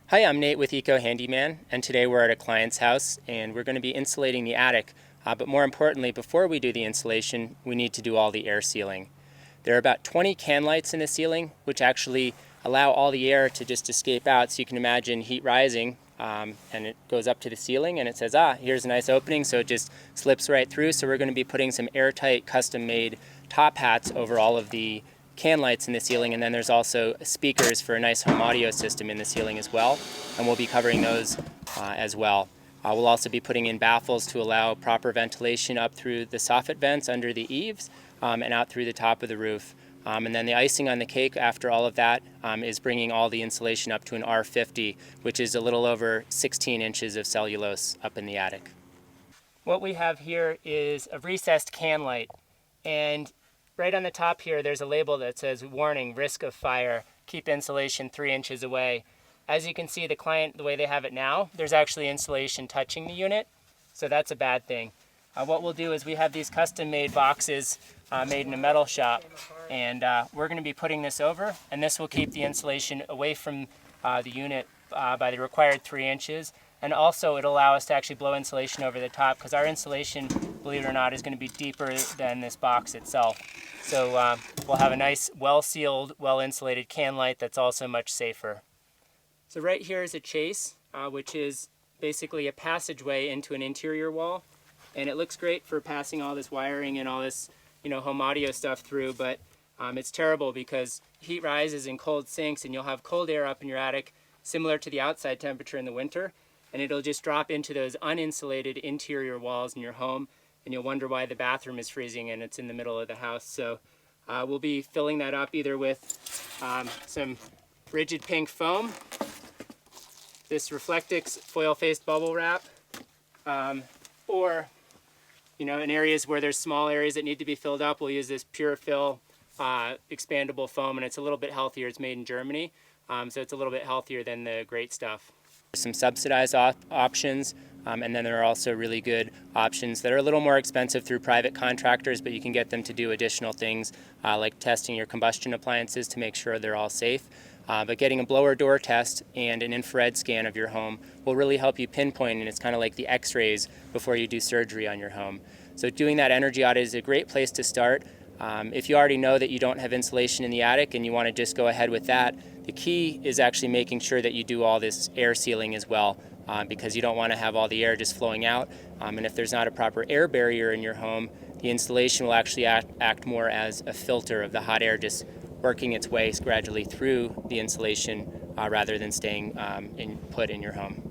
Hi, I'm Nate with Eco-Handyman, and today we're at a client's house and we're going to be insulating the attic. But more importantly, before we do the insulation, we need to do all the air sealing. There are about 20 can lights in the ceiling, which actually allow all the air to just escape out. So you can imagine heat rising, and it goes up to the ceiling and it says, here's a nice opening, so it just slips right through. So we're going to be putting some airtight, custom-made top hats over all of the can lights in the ceiling, and then there's also speakers for a nice home audio system in the ceiling as well, and we'll be covering those as well. We'll also be putting in baffles to allow proper ventilation up through the soffit vents under the eaves and out through the top of the roof. And then the icing on the cake after all of that is bringing all the insulation up to an R50, which is a little over 16 inches of cellulose up in the attic. What we have here is a recessed can light, and right on the top here there's a label that says warning, risk of fire, keep insulation 3 inches away. As you can see, the client, the way they have it now, there's actually insulation touching the unit, so that's a bad thing. What we'll do is we have these custom made boxes made in a metal shop, and we're going to be putting this over, and this will keep the insulation away from the unit by the required 3 inches. And also it'll allow us to actually blow insulation over the top, because our insulation, believe it or not, is going to be deeper than this box itself. So we'll have a nice, well-sealed, well-insulated can light that's also much safer. So right here is a chase, which is basically a passageway into an interior wall. And it looks great for passing all this wiring and all this, home audio stuff through, but it's terrible because heat rises in cold sinks, and you'll have cold air up in your attic, similar to the outside temperature in the winter. And it'll just drop into those uninsulated interior walls in your home, and you'll wonder why the bathroom is freezing and it's in the middle of the house. So we'll be filling that up either with some rigid pink foam, this Reflectix foil-faced bubble wrap, or in areas where there's small areas that need to be filled up, we'll use this Pure-Fill expandable foam, and it's a little bit healthier. It's made in Germany, so it's a little bit healthier than the great stuff. Some subsidized options, and then there are also really good options that are a little more expensive through private contractors, but you can get them to do additional things like testing your combustion appliances to make sure they're all safe. But getting a blower door test and an infrared scan of your home will really help you pinpoint, and it's kind of like the x-rays before you do surgery on your home. So doing that energy audit is a great place to start. If you already know that you don't have insulation in the attic and you want to just go ahead with that, the key is actually making sure that you do all this air sealing as well, because you don't want to have all the air just flowing out. And if there's not a proper air barrier in your home, the insulation will actually act more as a filter of the hot air just working its way gradually through the insulation rather than staying put in your home.